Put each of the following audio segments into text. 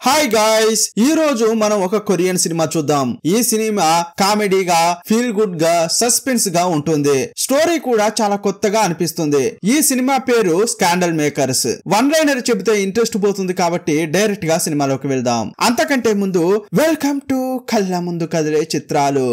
Hi guys, ఈ రోజు మనం ఒక కొరియన్ సినిమా చూద్దాం. ఈ సినిమా కామెడీగా, ఫీల్ గుడ్ గా, సస్పెన్స్ గా ఉంటుంది. స్టోరీ కూడా చాలా కొత్తగా అనిపిస్తుంది. ఈ సినిమా పేరు స్కాండల్ మేకర్స్. వన్ లైనర్ చెబితే ఇంట్రెస్ట్ పోతుంది కాబట్టి డైరెక్ట్ గా సినిమాలోకి వెళ్దాం. అంతకంటే ముందు వెల్కమ్ టు కళ్ళ ముందు కదిలే చిత్రాలు.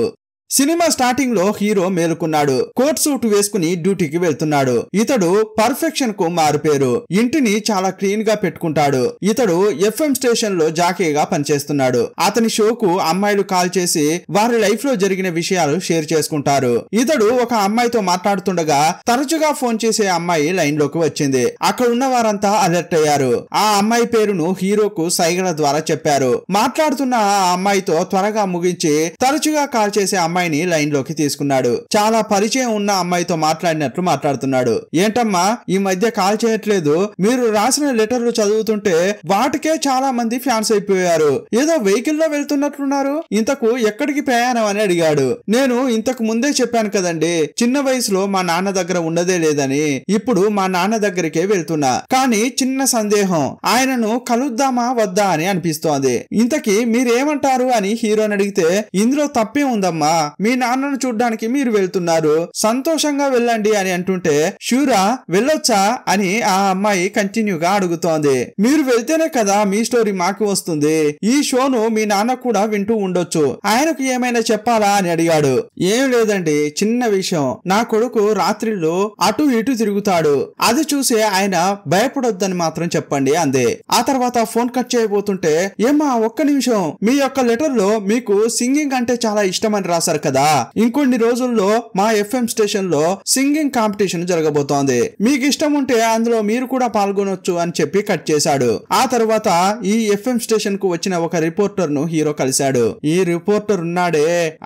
సినిమా స్టార్టింగ్ లో హీరో మేలుకున్నాడు. కోట్ సూట్ వేసుకుని డ్యూటీకి వెళ్తున్నాడు. ఇతడు పర్ఫెక్షన్ కు మారుపేరు. ఇంటిని చాలా క్లీన్ గా పెట్టుకుంటాడు. ఇతడు ఎఫ్ఎం స్టేషన్ లో జాకీగా పనిచేస్తున్నాడు. అతని షోకు అమ్మాయిలు కాల్ చేసి వారి లైఫ్ లో జరిగిన విషయాలు షేర్ చేసుకుంటారు. ఇతడు ఒక అమ్మాయితో మాట్లాడుతుండగా తరచుగా ఫోన్ చేసే అమ్మాయి లైన్ లోకి వచ్చింది. అక్కడ ఉన్న వారంతా అలర్ట్ అయ్యారు. ఆ అమ్మాయి పేరును హీరోకు సైగల ద్వారా చెప్పారు. మాట్లాడుతున్న ఆ అమ్మాయితో త్వరగా ముగించి తరచుగా కాల్ చేసే అమ్మాయిని లైన్ లోకి తీసుకున్నాడు. చాలా పరిచయం ఉన్న అమ్మాయితో మాట్లాడినట్లు మాట్లాడుతున్నాడు. ఏంటమ్మా ఈ మధ్య కాల్ చేయట్లేదు? మీరు రాసిన లెటర్లు చదువుతుంటే వాటికే చాలా మంది ఫ్యాన్స్ అయిపోయారు. ఏదో వెహికల్ లో వెళ్తున్నట్లున్నారు. ఇంతకు ఎక్కడికి ప్రయాణం అని అడిగాడు. నేను ఇంతకు ముందే చెప్పాను కదండి, చిన్న వయసులో మా నాన్న దగ్గర ఉన్నదే లేదని. ఇప్పుడు మా నాన్న దగ్గరికే వెళ్తున్నా. కానీ చిన్న సందేహం, ఆయనను కలుద్దామా వద్దా అని అనిపిస్తోంది. ఇంతకీ మీరేమంటారు అని హీరోని అడిగితే, ఇందులో తప్పే ఉందమ్మా, మీ నాన్నను చూడ్డానికి మీరు వెళ్తున్నారు, సంతోషంగా వెళ్ళండి అని అంటుంటే, షూరా వెళ్ళొచ్చా అని ఆ అమ్మాయి కంటిన్యూగా అడుగుతోంది. మీరు వెళ్తేనే కదా మీ స్టోరీ మాకు వస్తుంది. ఈ షోను మీ నాన్న కూడా వింటూ ఉండొచ్చు, ఆయనకు ఏమైనా చెప్పాలా అని అడిగాడు. ఏం లేదండి, చిన్న విషయం. నా కొడుకు రాత్రిళ్ళు అటు ఇటు తిరుగుతాడు. అది చూసి ఆయన భయపడొద్దని మాత్రం చెప్పండి అందే. ఆ తర్వాత ఫోన్ కట్ చేయబోతుంటే, ఏమ్మా ఒక్క నిమిషం, మీ యొక్క లెటర్ లో మీకు సింగింగ్ అంటే చాలా ఇష్టమని రాశారు కదా, ఇంకొన్ని రోజుల్లో మా ఎఫ్ఎం స్టేషన్ లో సింగింగ్ కాంపిటీషన్ జరగబోతోంది. మీకు ఇష్టం ఉంటే అందులో మీరు కూడా పాల్గొనొచ్చు అని చెప్పి కట్ చేశాడు. ఆ తర్వాత ఈ ఎఫ్ఎం స్టేషన్ కు వచ్చిన ఒక రిపోర్టర్ ను హీరో కలిశాడు. ఈ రిపోర్టర్ ఉన్నాడే,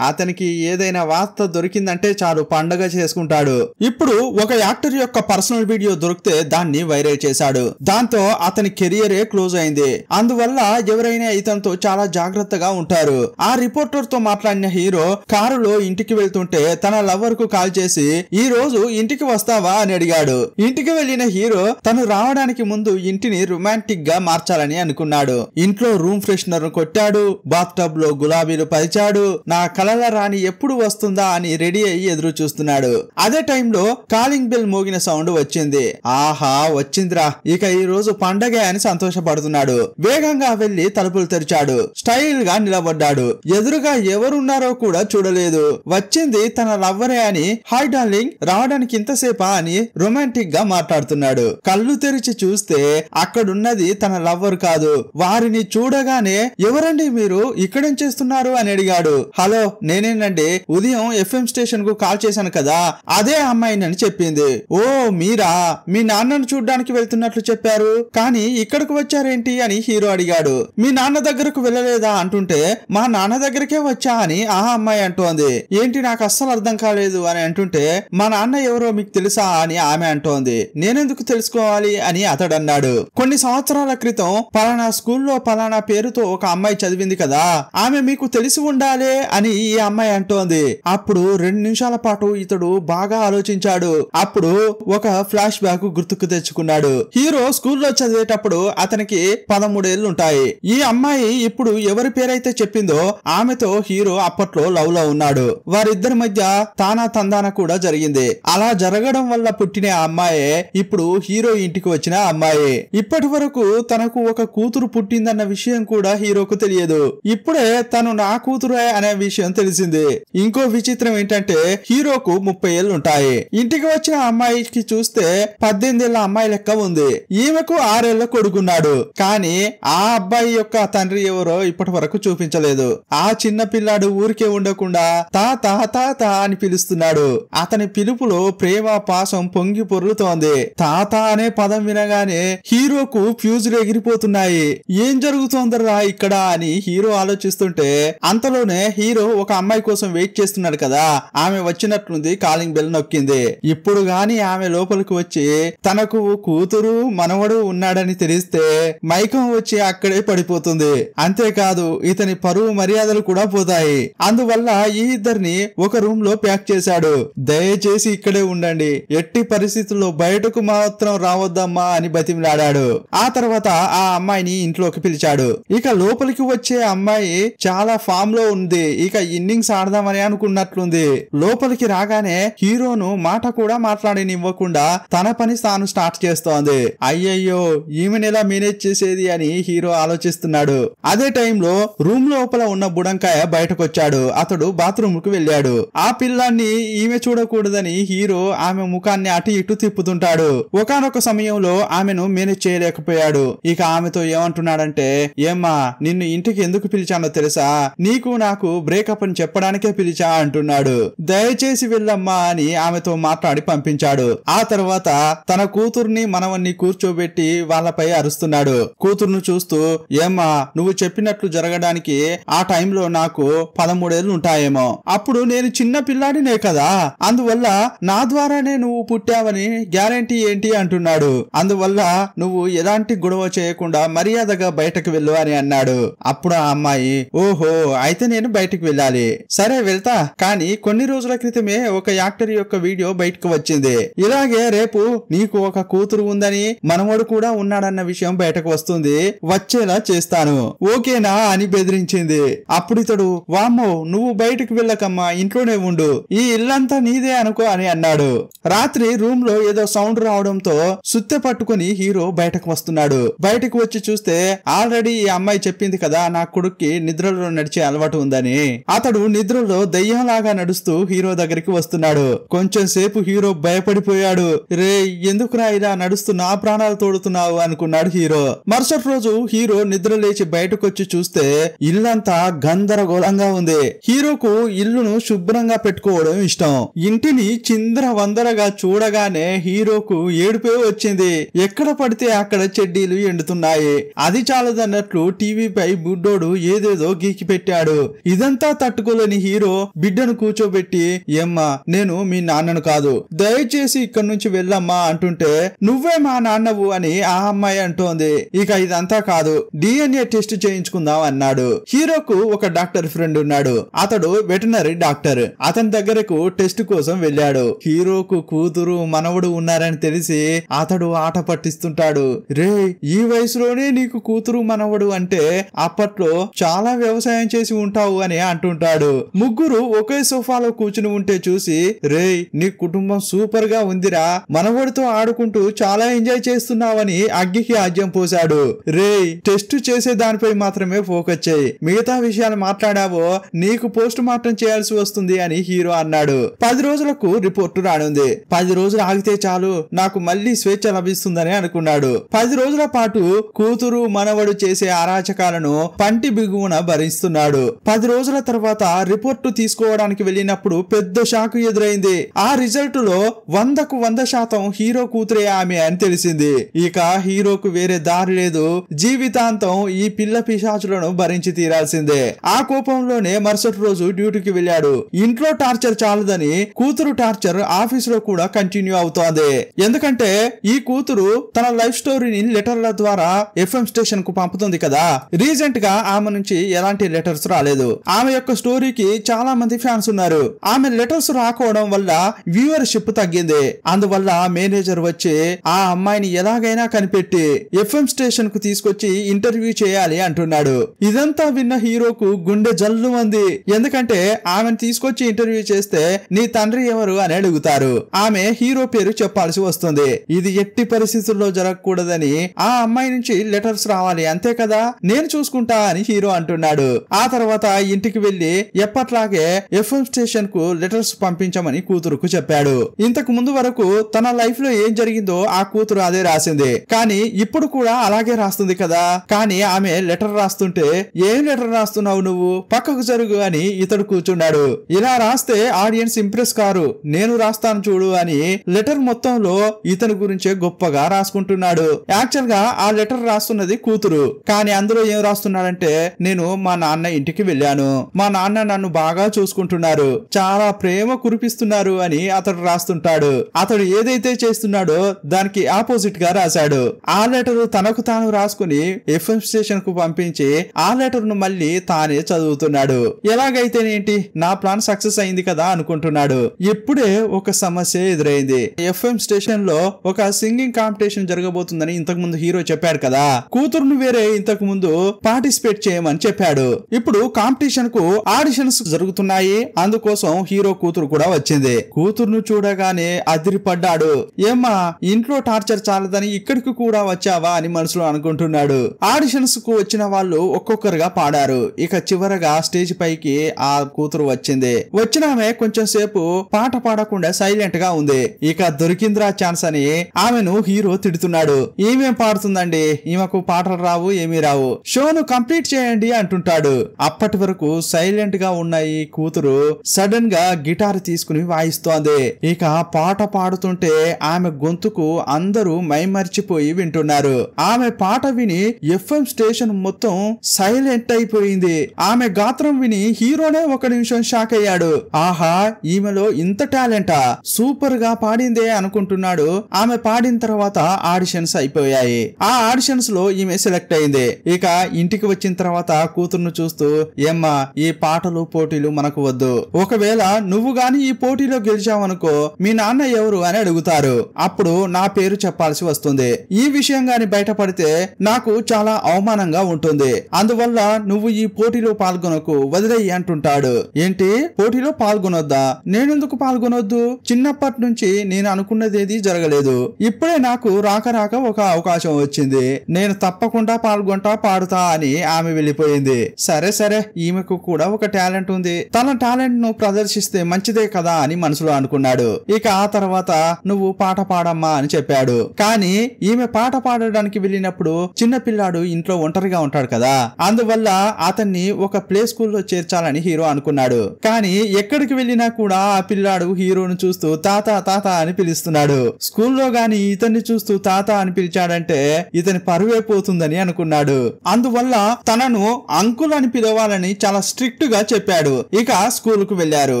అతనికి ఏదైనా వార్త దొరికిందంటే చాలు పండగ చేసుకుంటాడు. ఇప్పుడు ఒక యాక్టర్ యొక్క పర్సనల్ వీడియో దొరికితే దాన్ని వైరల్ చేశాడు. దాంతో అతని కెరియరే క్లోజ్ అయింది. అందువల్ల ఎవరైనా ఇతనితో చాలా జాగ్రత్తగా ఉంటారు. ఆ రిపోర్టర్ తో మాట్లాడిన హీరో కారులో ఇంటికి వెళ్తుంటే తన లవర్ కు కాల్ చేసి, ఈ రోజు ఇంటికి వస్తావా అని అడిగాడు. ఇంటికి వెళ్లిన హీరో తను రావడానికి ముందు ఇంటిని రొమాంటిక్ గా మార్చాలని అనుకున్నాడు. ఇంట్లో రూమ్ ఫ్రెషనర్ కొట్టాడు, బాత్ టబ్ లో గులాబీలు పరిచాడు. నా కలల రాణి ఎప్పుడు వస్తుందా అని రెడీ అయ్యి ఎదురు చూస్తున్నాడు. అదే టైంలో కాలింగ్ బెల్ మోగిన సౌండ్ వచ్చింది. ఆహా వచ్చిందిరా, ఇక ఈ రోజు పండగే అని సంతోషపడుతున్నాడు. వేగంగా వెళ్లి తలుపులు తెరిచాడు. స్టైల్ గా నిలబడ్డాడు. ఎదురుగా ఎవరున్నారో కూడా చూడలేదు. వచ్చింది తన లవ్వరే అని, హాయ్ డార్లింగ్ రావడానికి ఇంతసేపా అని రొమాంటిక్ గా మాట్లాడుతున్నాడు. కళ్ళు తెరిచి చూస్తే అక్కడున్నది తన లవ్వర్ కాదు. వారిని చూడగానే, ఎవరండి మీరు, ఇక్కడేం చేస్తున్నారు అని అడిగాడు. హలో నేనేనండి, ఉదయం ఎఫ్ఎం స్టేషన్ కు కాల్ చేశాను కదా, అదే అమ్మాయినని చెప్పింది. ఓ మీరా, మీ నాన్నను చూడ్డానికి వెళ్తున్నట్లు చెప్పారు, కానీ ఇక్కడికి వచ్చారేంటి అని హీరో అడిగాడు. మీ నాన్న దగ్గరకు వెళ్ళలేదా అంటుంటే, మా నాన్న దగ్గరకే వచ్చా అని ఆ అమ్మాయి అంటోంది. ఏంటి నాకు అస్సలు అర్థం కాలేదు అని అంటుంటే, మా నాన్న ఎవరో మీకు తెలుసా అని ఆమె అంటోంది. నేనెందుకు తెలుసుకోవాలి అని అతడు అన్నాడు. కొన్ని సంవత్సరాల క్రితం పలానా స్కూల్లో పలానా పేరుతో ఒక అమ్మాయి చదివింది కదా, ఆమె మీకు తెలిసి ఉండాలే అని ఈ అమ్మాయి అంటోంది. అప్పుడు 2 నిమిషాల పాటు ఇతడు బాగా ఆలోచించాడు. అప్పుడు ఒక ఫ్లాష్ బ్యాక్ గుర్తుకు తెచ్చుకున్నాడు. హీరో స్కూల్లో చదివేటప్పుడు అతనికి 13 ఏళ్లు ఉంటాయి. ఈ అమ్మాయి ఇప్పుడు ఎవరి పేరైతే చెప్పిందో ఆమెతో హీరో అప్పట్లో లవ్ లో ఉన్నాడు. వారిద్దరి మధ్య తానా తందాన కూడా జరిగింది. అలా జరగడం వల్ల పుట్టిన అమ్మాయే ఇప్పుడు హీరో ఇంటికి వచ్చిన అమ్మాయి. ఇప్పటి వరకు తనకు ఒక కూతురు పుట్టిందన్న విషయం కూడా హీరోకు తెలియదు. ఇప్పుడే తను నా కూతురే అనే విషయం తెలిసింది. ఇంకో విచిత్రం ఏంటంటే, హీరోకు 30 ఏళ్లు ఉంటాయి. ఇంటికి వచ్చిన అమ్మాయికి చూస్తే 18 ఏళ్ల అమ్మాయి లెక్క ఉంది. ఈమెకు 6 ఏళ్ల కొడుకున్నాడు. కానీ ఆ అబ్బాయి యొక్క తండ్రి ఎవరో ఇప్పటి వరకు చూపించలేదు. ఆ చిన్న పిల్లాడు ఊరికే ఉండకుండా తాత తాత అని పిలుస్తున్నాడు. అతని పిలుపులో ప్రేమ పాసం పొంగి పొర్లుతోంది. తాత అనే పదం వినగానే హీరోకు ఫ్యూజులు ఎగిరిపోతున్నాయి. ఏం జరుగుతోందరా ఇక్కడ అని హీరో ఆలోచిస్తుంటే, అంతలోనే హీరో ఒక అమ్మాయి కోసం వెయిట్ చేస్తున్నాడు కదా, ఆమె వచ్చినట్లుంది. Calling bell నొక్కింది. ఇప్పుడు గాని ఆమె లోపలికి వచ్చి తనకు కూతురు మనవడు ఉన్నాడని తెలిస్తే మైకం వచ్చి అక్కడే పడిపోతుంది. అంతేకాదు ఇతని పరువు మర్యాదలు కూడా పోతాయి. అందువల్ల ఈ ఇద్దరిని ఒక రూమ్ లో ప్యాక్ చేశాడు. దయచేసి ఇక్కడే ఉండండి, ఎట్టి పరిస్థితుల్లో బయటకు మాత్రం రావద్దమ్మా అని బతిమిలాడాడు. ఆ తర్వాత ఆ అమ్మాయిని ఇంట్లోకి పిలిచాడు. ఇక లోపలికి వచ్చే అమ్మాయి చాలా ఫామ్ లో ఉంది. ఇక ఇన్నింగ్స్ ఆడదామని అనుకున్నట్లుంది. లోపలికి రాగానే హీరోను మాట కూడా మాట్లాడనివ్వకుండా తన పని తాను స్టార్ట్ చేస్తోంది. అయ్యయ్యో ఈమెను ఎలా మేనేజ్ చేసేది అని హీరో ఆలోచిస్తున్నాడు. అదే టైంలో రూమ్ లోపల ఉన్న బుడంకాయ బయటకొచ్చాడు. అతడు బాత్రూమ్ కు వెళ్ళాడు. ఆ పిల్లాన్ని ఈమె చూడకూడదని హీరో ఆమె ముఖాన్ని అటు ఇటు తిప్పుతుంటాడు. ఒకానొక సమయంలో ఆమెను మేనేజ్ చేయలేకపోయాడు. ఇక ఆమెతో ఏమంటున్నాడంటే, ఏమ్మా నిన్ను ఇంటికి ఎందుకు పిలిచానో తెలుసా, నీకు నాకు బ్రేకప్ అని చెప్పడానికే పిలిచా అంటున్నాడు. దయచేసి వెళ్ళమ్మా అని ఆమెతో మాట్లాడి పంపించాడు. ఆ తర్వాత తన కూతుర్ని మనవన్ని కూర్చోబెట్టి వాళ్ళపై అరుస్తున్నాడు. కూతుర్ను చూస్తూ, ఏమ్మా నువ్వు చెప్పినట్లు జరగడానికి ఆ టైంలో నాకు 13 ఏళ్ళు ఉంటాయేమో, అప్పుడు నేను చిన్న పిల్లాడినే కదా, అందువల్ల నా ద్వారానే నువ్వు పుట్టావని గ్యారంటీ ఏంటి అంటున్నాడు. అందువల్ల నువ్వు ఎలాంటి గొడవ చేయకుండా మర్యాదగా బయటకు వెళ్ళు అని అన్నాడు. అప్పుడు ఆ అమ్మాయి, ఓహో అయితే నేను బయటకు వెళ్ళాలి, సరే వెళ్తా, కానీ కొన్ని రోజుల క్రితమే ఒక యాక్టర్ యొక్క వీడియో బయటకు వచ్చింది, ఇలాగే రేపు నీకు ఒక కూతురు ఉందని మనవడు కూడా ఉన్నాడన్న విషయం బయటకు వస్తుంది, వచ్చేలా చేస్తాను, ఓకేనా అని బెదిరించింది. అప్పుడు ఇతడు, వామ్మో నువ్వు బయటకు వెళ్ళకమ్మా, ఇంట్లోనే ఉండు, ఈ ఇల్లంతా నీదే అనుకో అని అన్నాడు. రాత్రి రూమ్ లో ఏదో సౌండ్ రావడంతో సుత్తె పట్టుకుని హీరో బయటకు వస్తున్నాడు. బయటకు వచ్చి చూస్తే ఆల్రెడీ ఈ అమ్మాయి చెప్పింది కదా నా కొడుక్కి నిద్రలో నడిచే అలవాటు ఉందని. అతడు నిద్రలో దయ్యంలాగా నడుస్తూ హీరో దగ్గరికి వస్తున్నాడు. కొంచెం సేపు హీరో భయపడిపోయాడు. రే ఎందుకురా ఇలా నడుస్తూ నా ప్రాణాలు తోడుతున్నావు అనుకున్నాడు హీరో. మరుసటి రోజు హీరో నిద్ర లేచి బయటకు వచ్చి చూస్తే ఇల్లంతా గందరగోళంగా ఉంది. హీరోకు ఇల్లును శుభ్రంగా పెట్టుకోవడం ఇష్టం. ఇంటిని చిందర వందరగా చూడగానే హీరోకు ఏడుపే వచ్చింది. ఎక్కడ పడితే అక్కడ చెడ్డీలు ఎండుతున్నాయి. అది చాలదన్నట్లు టీవీపై బుడ్డోడు ఏదేదో గీకి పెట్టాడు. ఇదంతా తట్టుకోలేని హీరో బిడ్డను కూర్చోబెట్టి, ఏమ్మా నేను మీ నాన్నను కాదు, దయచేసి ఇక్కడి నుంచి వెళ్ళమ్మా అంటుంటే, నువ్వే మా నాన్నవు అని ఆ అమ్మాయి అంటోంది. ఇక ఇదంతా కాదు, DNA టెస్ట్ చేయించుకుందాం అన్నాడు. హీరోకు ఒక డాక్టర్ ఫ్రెండ్ ఉన్నాడు. అతడు వెటనరీ డాక్టర్. అతని దగ్గరకు టెస్ట్ కోసం వెళ్ళాడు. హీరోకు కూతురు మనవడు ఉన్నారని తెలిసి అతడు ఆట పట్టిస్తుంటాడు. రే ఈ వయసులోనే నీకు కూతురు మనవడు అంటే అప్పట్లో చాలా వ్యవసాయం చేసి ఉంటావు అని అంటుంటాడు. ముగ్గురు ఒకే సోఫాలో కూర్చుని ఉంటే చూసి, రే నీ కుటుంబం సూపర్ గా ఉందిరా, మనవడితో ఆడుకుంటూ చాలా ఎంజాయ్ చేస్తున్నావని అగ్గికి ఆజ్యం పోశాడు. రే టెస్ట్ చేసే దానిపై మాత్రమే ఫోకస్ చేయి, మిగతా విషయాలు మాట్లాడావో నీకు పోస్ట్ మార్టం చేయాల్సి వస్తుంది అని హీరో అన్నాడు. 10 రోజులకు రిపోర్టు రానుంది. 10 రోజులు ఆగితే చాలు నాకు మళ్ళీ స్వేచ్ఛ లభిస్తుందని అనుకున్నాడు. 10 రోజుల పాటు కూతురు మనవడు చేసే అరాచకాలను పంటి బిగువున భరిస్తున్నాడు. 10 రోజుల తర్వాత రిపోర్టు తీసుకోవడానికి వెళ్ళినప్పుడు పెద్ద షాక్ ఎదురైంది. ఆ రిజల్ట్ లో 100కు 100% హీరో కూతురే ఆమె అని తెలిసింది. ఇక హీరోకు వేరే దారి లేదు, జీవితాంతం ఈ పిల్ల పిశాచులను భరించి తీరాల్సిందే. ఆ కోపంలోనే మరుసటి రోజు డ్యూటీకి వెళ్ళాడు. ఇంట్లో టార్చర్ చాలదని కూతురు టార్చర్ ఆఫీస్ లో కూడా కంటిన్యూ అవుతోంది. ఎందుకంటే ఈ కూతురు తన లైఫ్ స్టోరీని లెటర్ల ద్వారా FM స్టేషన్ కు పంపుతుంది కదా. రీసెంట్ గా ఆమె నుంచి ఎలాంటి లెటర్స్ రాలేదు. ఆమె యొక్క స్టోరీకి చాలా మంది ఫ్యాన్స్ ఉన్నారు. ఆమె లెటర్స్ రాకపోవడం వల్ల వ్యూవర్షిప్ తగ్గింది. అందువల్ల మేనేజర్ వచ్చి ఆ అమ్మాయిని ఎలాగైనా కనిపెట్టి FM స్టేషన్ కు తీసుకొచ్చి ఇంటర్వ్యూ చేయాలి అంటున్నాడు. ఇదంతా విన్న హీరోకు గుండె జల్లు మంది. ఎందుకంటే ఆమెను తీసుకొచ్చి ఇంటర్వ్యూ చేస్తే నీ తండ్రి ఎవరు అని అడుగుతారు. ఆమె హీరో పేరు చెప్పాల్సి వస్తుంది. ఇది ఎట్టి పరిస్థితుల్లో జరగకూడదని ఆ అమ్మాయి నుంచి లెటర్స్ రావాలి, అంతే కదా, నేను చూసుకుంటా అని హీరో అంటున్నాడు. ఆ తర్వాత ఇంటికి వెళ్లి ఎప్పట్లాగే FM స్టేషన్ కు లెటర్స్ పంపించమని కూతురుకు చెప్పాడు. ఇంతకు ముందు వరకు తన లైఫ్ లో ఏం జరిగిందో ఆ కూతురు అదే రాసింది. కానీ ఇప్పుడు కూడా అలాగే రాస్తుంది కదా. కానీ ఆమె లెటర్ రాస్తుంటే, ఏం లెటర్ రాస్తున్నావు నువ్వు, పక్కకు జరుగు అని ఇతడు కూర్చున్నాడు. ఇలా రాస్తే ఆడియన్స్ ఇంప్రెస్ కారు, నేను రాస్తాను చూడు అని లెటర్ మొత్తంలో ఇతని గురించే గొప్పగా రాసుకుంటున్నాడు. యాక్చువల్ గా ఆ లెటర్ రాస్తున్నది కూతురు. కానీ అందులో ఏం రాస్తున్నాడంటే, నేను మా నాన్న ఇంటికి వెళ్ళాను, మా నాన్న నన్ను బాగా చూసుకుంటున్నారు, చాలా ప్రేమ కురిపిస్తున్నారు అని అతడు రాస్తుంటాడు. అతడు ఏదైతే చేస్తున్నాడో దానికి ఆపోజిట్ గా రాశాడు. ఆ లెటర్ తనకు తాను రాసుకుని FM స్టేషన్ కు పంపించి ఆ లెటర్ ను మళ్ళీ తానే చదువుతున్నాడు. ఎలాగైతే అయితేనేంటి, నా ప్లాన్ సక్సెస్ అయింది కదా అనుకుంటున్నాడు. ఇప్పుడే ఒక సమస్య ఎదురైంది. ఎఫ్ఎం స్టేషన్ లో ఒక సింగింగ్ కాంపిటీషన్ జరగబోతుందని ఇంతకు ముందు హీరో చెప్పాడు కదా. కూతురును వేరే ఇంతకు ముందు పార్టిసిపేట్ చేయమని చెప్పాడు. ఇప్పుడు కాంపిటీషన్ కు ఆడిషన్స్ జరుగుతున్నాయి. అందుకోసం హీరో కూతురు కూడా వచ్చింది. కూతురును చూడగానే అదిరిపడ్డాడు. ఏమ్మా, ఇంట్లో టార్చర్ చాలదని ఇక్కడికి కూడా వచ్చావా అని మనసులో అనుకుంటున్నాడు. ఆడిషన్స్ కు వచ్చిన వాళ్ళు ఒక్కొక్కరుగా పాడారు. ఇక చివరగా స్టేజ్ పైకి ఆ కూతురు వచ్చింది. వచ్చిన ఆమె కొంచెం సేపు పాట పాడకుండా సైలెంట్ గా ఉంది. ఇక దొరికిందిరా ఛాన్స్ అని ఆమెను హీరో తిడుతున్నాడు. ఈమెం పాడుతుందండి, ఈమెకు పాటలు రావు, ఏమీ రావు, షోను కంప్లీట్ చేయండి అంటుంటాడు. అప్పటి వరకు సైలెంట్ గా ఉన్న ఈ కూతురు సడన్ గా గిటార్ తీసుకుని వాయిస్తోంది. ఇక పాట పాడుతుంటే ఆమె గొంతుకు అందరూ మైమర్చిపోయి వింటున్నారు. ఆమె పాట విని ఎఫ్ఎం స్టేషన్ మొత్తం సైలెంట్ అయిపోయింది. ఆమె గాత్రం విని హీరోనే ఒక నిమిషం షాక్ అయ్యాడు. ఆహా, ఈమెలో ఇంత టాలెంటా, సూపర్ గా పాడిందే అనుకుంటున్నాడు. ఆమె పాడిన తర్వాత ఆడిషన్స్ అయిపోయాయి. ఆ ఆడిషన్స్ లో ఈమె సెలెక్ట్ అయింది. ఇక ఇంటికి వచ్చిన తర్వాత కూతురును చూస్తూ, ఏమ్మా, ఈ పాటలు పోటీలు మనకు వద్దు. ఒకవేళ నువ్వు గాని ఈ పోటీలో గెలిచావనుకో మీ నాన్న ఎవరు అని అడుగుతారు. అప్పుడు నా పేరు చెప్పాల్సి వస్తుంది. ఈ విషయం గాని బయటపడితే నాకు చాలా అవమానంగా ఉంటుంది. అందువల్ల నువ్వు ఈ పోటీలో పాల్గొనకు, వదిలేయి అంటుంటాడు. ఏంటి, పోటీలో పాల్గొనొద్దా? నేనెందుకు పాల్గొనొద్దు? చిన్నప్పటి నుంచి నేను అనుకున్నదేది జరగలేదు. ఇప్పుడే నాకు రాక రాక ఒక అవకాశం వచ్చింది. నేను తప్పకుండా పాల్గొంటా, పాడుతా అని ఆమె వెళ్ళిపోయింది. సరే సరే, ఈమెకు కూడా ఒక టాలెంట్ ఉంది, తన టాలెంట్ ను ప్రదర్శిస్తే మంచిదే కదా అని మనసులో అనుకున్నాడు. ఇక ఆ తర్వాత నువ్వు పాట పాడమ్మా అని చెప్పాడు. కానీ ఈమె పాట పాడడానికి వెళ్ళినప్పుడు చిన్న పిల్లాడు ఇంట్లో ఒంటరిగా ఉంటాడు కదా, అందువల్ల అతన్ని ఒక ప్లే స్కూల్లో చేర్చాలని హీరో అనుకున్నాడు. కానీ ఎక్కడికి వెళ్ళినా కూడా ఆ పిల్లాడు హీరోను చూస్తూ తాత తాత అని పిలుస్తున్నాడు. స్కూల్లో గాని ఇతన్ని చూస్తూ తాత అని పిలిచాడంటే ఇతని పరువే పోతుందని అనుకున్నాడు. అందువల్ల తనను అంకుల్ అని పిలవాలని చాలా స్ట్రిక్ట్ గా చెప్పాడు. ఇక స్కూల్ కు వెళ్లారు.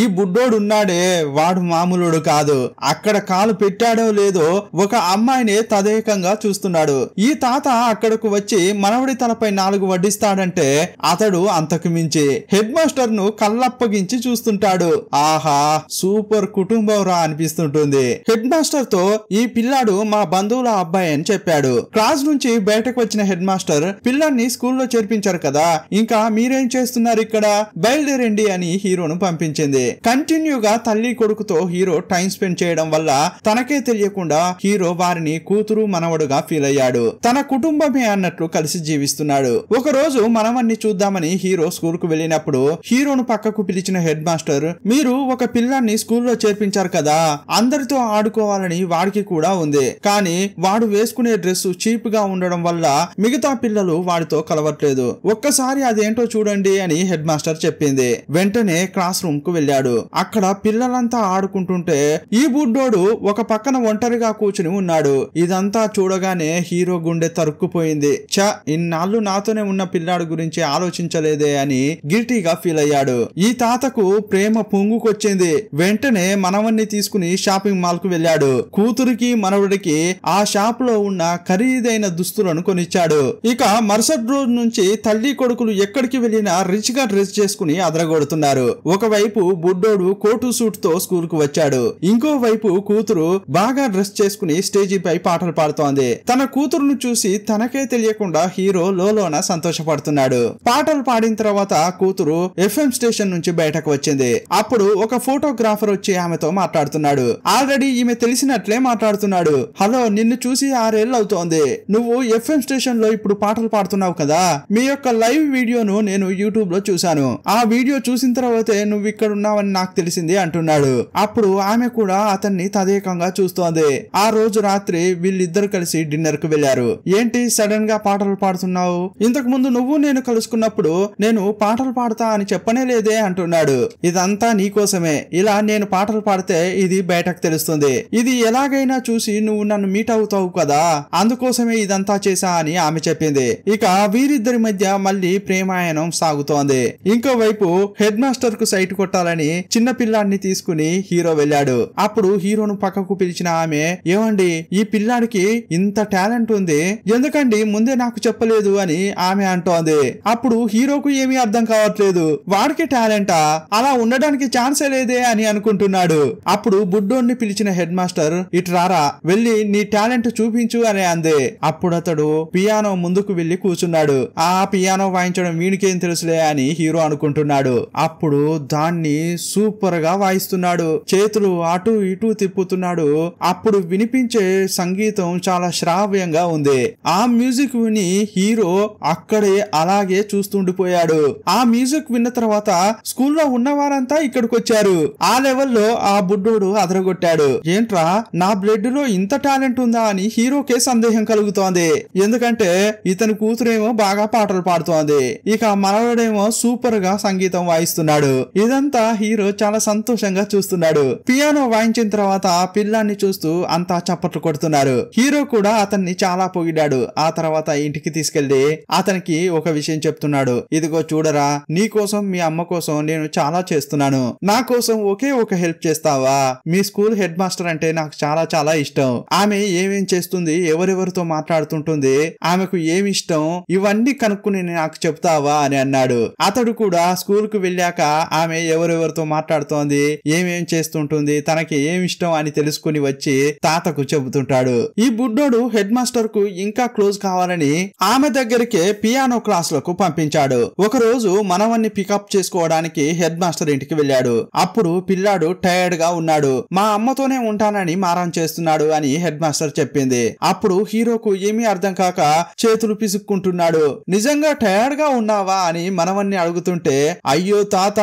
ఈ బుడ్డోడు ఉన్నాడే, వాడు మామూలుడు కాదు. అక్కడ కాలు పెట్టాడో లేదో ఒక అమ్మాయిని తదేకంగా చూస్తున్నాడు. ఈ తాత అక్కడకు వచ్చి మనవడి తలపై 4 వడ్డిస్తాడంటే అతడు అంతకు మించి హెడ్ మాస్టర్ ను కళ్ళప్పగించి చూస్తుంటాడు. ఆహా, సూపర్ కుటుంబం రా అనిపిస్తుంటుంది. హెడ్ మాస్టర్ తో ఈ పిల్లాడు మా బంధువుల అబ్బాయి అని చెప్పాడు. క్లాస్ నుంచి బయటకు వచ్చిన హెడ్ మాస్టర్ పిల్లాన్ని స్కూల్లో చేర్పించారు కదా, ఇంకా మీరేం చేస్తున్నారు ఇక్కడ, బయలుదేరండి అని హీరోను పంపించింది. కంటిన్యూగా తల్లి కొడుకుతో హీరో టైం స్పెండ్ చేయడం వల్ల తనకే తెలియకుండా హీరో వారిని కూతురు మనవడుగా ఫీల్ అయ్యాడు. తన కుటుంబమే అన్నట్లు కలిసి జీవిస్తున్నాడు. ఒక రోజు మనవన్ని చూద్దామని హీరో స్కూల్ కు వెళ్ళినప్పుడు హీరోను పక్కకు పిలిచిన హెడ్ మాస్టర్, మీరు ఒక పిల్లాన్ని స్కూల్లో చేర్పించారు కదా, అందరితో ఆడుకోవాలని వాడికి కూడా ఉంది. కానీ వాడు వేసుకునే డ్రెస్ చీప్ గా ఉండడం వల్ల మిగతా పిల్లలు వాడితో కలవట్లేదు. ఒక్కసారి అదేంటో చూడండి అని హెడ్ మాస్టర్ చెప్పింది. వెంటనే క్లాస్ రూమ్ కు వెళ్ళాడు. అక్కడ పిల్లలంతా ఆడుకుంటుంటే ఈ బుడ్డోడు ఒక పక్కన ఒంటరిగా కూర్చుని ఉన్నాడు. ఇదంతా చూడగానే హీరో గుండె తరుక్కుపోయింది. చ, ఇన్నాళ్ళు నాతోనే ఉన్న పిల్లాడు గురించి ఆలోచించలేదే అని గిల్టీగా ఫీల్ అయ్యాడు. ఈ తాతకు ప్రేమ పొంగుకొచ్చింది. వెంటనే మనవన్ని తీసుకుని షాపింగ్ మాల్ కు వెళ్ళాడు. కూతురికి మనవడికి ఆ షాప్ లో ఉన్న ఖరీదైన దుస్తులను కొనిచ్చాడు. ఇక మరుసటి రోజు నుంచి తల్లి కొడుకులు ఎక్కడికి వెళ్ళినా రిచ్ గా డ్రెస్ చేసుకుని అదరగొడుతున్నారు. ఒకవైపు బుడ్డోడు కోటు సూట్ తో స్కూల్ కు వచ్చాడు. ఇంకోవైపు కూతురు బాగా డ్రెస్ చేసుకుని స్టేజీ పై పాటలు పాడుతోంది. తన కూతురును చూసి తనకే తెలియకుండా హీరో లోలోన సంతోషపడుతున్నాడు. పాటలు పాడిన తర్వాత కూతురు ఎఫ్ఎం స్టేషన్ నుంచి బయటకు వచ్చింది. అప్పుడు ఒక ఫోటోగ్రాఫర్ వచ్చి ఆమెతో మాట్లాడుతున్నాడు. ఆల్రెడీ ఈమె తెలిసినట్లే మాట్లాడుతున్నాడు. హలో, నిన్ను చూసి 6 ఏళ్ళు అవుతోంది. నువ్వు ఎఫ్ఎం స్టేషన్ లో ఇప్పుడు పాటలు పాడుతున్నావు కదా, మీ యొక్క లైవ్ వీడియోను నేను యూట్యూబ్ లో చూశాను. ఆ వీడియో చూసిన తర్వాతే నువ్వు ఇక్కడ ఉన్నావని నాకు తెలిసింది అంటున్నాడు. అప్పుడు ఆమె కూడా అతన్ని తదేకంగా చూస్తోంది. ఆ రోజు రాత్రి వీళ్ళిద్దరు కలిసి డిన్నర్ కు వెళ్లారు. ఏంటి సడన్ గా పాటలు పాడుతున్నావు? ఇంతకు ముందు నువ్వు నేను కలుసుకున్నప్పుడు నేను పాటలు పాడతా అని చెప్పనే లేదే అంటున్నాడు. ఇదంతా నీకోసమే. ఇలా నేను పాటలు పాడితే ఇది బయటకు తెలుస్తుంది. ఇది ఎలాగైనా చూసి నువ్వు నన్ను మీట్ అవుతావు కదా, అందుకోసమే ఇదంతా చేశా అని ఆమె చెప్పింది. ఇక వీరిద్దరి మధ్య మళ్ళీ ప్రేమాయణం సాగుతోంది. ఇంకోవైపు హెడ్ మాస్టర్ కు సైట్ కొట్టాలని చిన్న పిల్లాడిని తీసుకుని హీరో వెళ్ళాడు. అప్పుడు హీరోను పక్కకు పిలిచిన ఆమె, ఏమండి, ఈ పిల్లాడికి ఇంత టాలెంట్ ఉంది, ఎందుకండి ముందే నాకు చెప్పలేదు అని ఆమె అంటోంది. అప్పుడు హీరోకు ఏమీ అర్థం కావట్లేదు. వాడికి టాలెంటా, అలా ఉండడానికి ఛాన్సే లేదే అని అనుకుంటున్నాడు. అప్పుడు బుడ్డోడిని పిలిచిన హెడ్ మాస్టర్, ఇటు రారా, వెళ్ళి నీ టాలెంట్ చూపించు అని అందే. అప్పుడు అతడు పియానో ముందుకు వెళ్లి కూర్చున్నాడు. ఆ పియానో వాయించడం వీడికేం తెలుసులే అని హీరో అనుకుంటున్నాడు. అప్పుడు దాన్ని సూపర్ గా వాయిస్తున్నాడు, చేతులు అటు ఇటు తిప్పుతున్నాడు. అప్పుడు వినిపించే సంగీతం చాలా శ్రావ్యంగా ఉంది. ఆ మ్యూజిక్ విని హీరో అక్కడే అలాగే చూస్తుండిపోయాడు. ఆ మ్యూజిక్ విన్న తర్వాత స్కూల్లో ఉన్న వారంతా ఇక్కడికి వచ్చారు. ఆ లెవెల్లో ఆ బుడ్డోడు అదరగొట్టాడు. ఏంట్రా, నా బ్లడ్ లో ఇంత టాలెంట్ ఉందా అని హీరోకే సందేహం కలుగుతోంది. ఎందుకంటే ఇతని కూతురేమో బాగా పాటలు పాడుతోంది, ఇక మనవడేమో సూపర్ గా సంగీతం వాయిస్తున్నాడు. ఇదంతా హీరో చాలా సంతోషంగా చూస్తున్నాడు. పియానో వాయించిన తర్వాత పిల్లాన్ని చూస్తూ అంతా చప్పట్లు కొడుతున్నారు. హీరో కూడా అతన్ని చాలా పొగిడాడు. ఆ తర్వాత ఇంటికి తీసుకెళ్లి అతనికి ఒక విషయం చెప్తున్నాడు. ఇదిగో చూడరా, నీ కోసం మీ అమ్మ కోసం నేను చాలా చేస్తున్నాను. నా కోసం ఒకే ఒక హెల్ప్ చేస్తావా? మీ స్కూల్ హెడ్ మాస్టర్ అంటే నాకు చాలా చాలా ఇష్టం. ఆమె ఏమేం చేస్తుంది, ఎవరెవరితో మాట్లాడుతుంటుంది, ఆమెకు ఏమి ఇష్టం, ఇవన్నీ కనుక్కుని నాకు చెప్తావా అని అన్నాడు. అతడు కూడా స్కూల్ కు వెళ్ళాక ఆమె ఎవరెవరితో మాట్లాడుతోంది, ఏమేం చేస్తుంటుంది, తనకి ఏమి ఇష్టం అని తెలుసుకుని వచ్చి తాతకు చెబుతుంటాడు. ఈ బుడ్డోడు హెడ్ మాస్టర్ కు ఇంకా క్లోజ్ కావాలని ఆమె దగ్గరికే పియానో క్లాస్ లకు పంపించాడు. ఒక రోజు మనవన్ని పికప్ చేసుకోవడానికి హెడ్ మాస్టర్ ఇంటికి వెళ్ళాడు. అప్పుడు పిల్లాడు టైర్డ్ గా ఉన్నాడు. మా అమ్మతోనే ఉంటానని మారం చేస్తున్నాడు అని హెడ్ మాస్టర్ చెప్పింది. అప్పుడు హీరోకు ఏమీ అర్థం కాక చేతులు పిసుక్కుంటున్నాడు. నిజంగా టైర్డ్ గా ఉన్నావా అని మనవన్ని అడుగుతుంటే, అయ్యో తాత,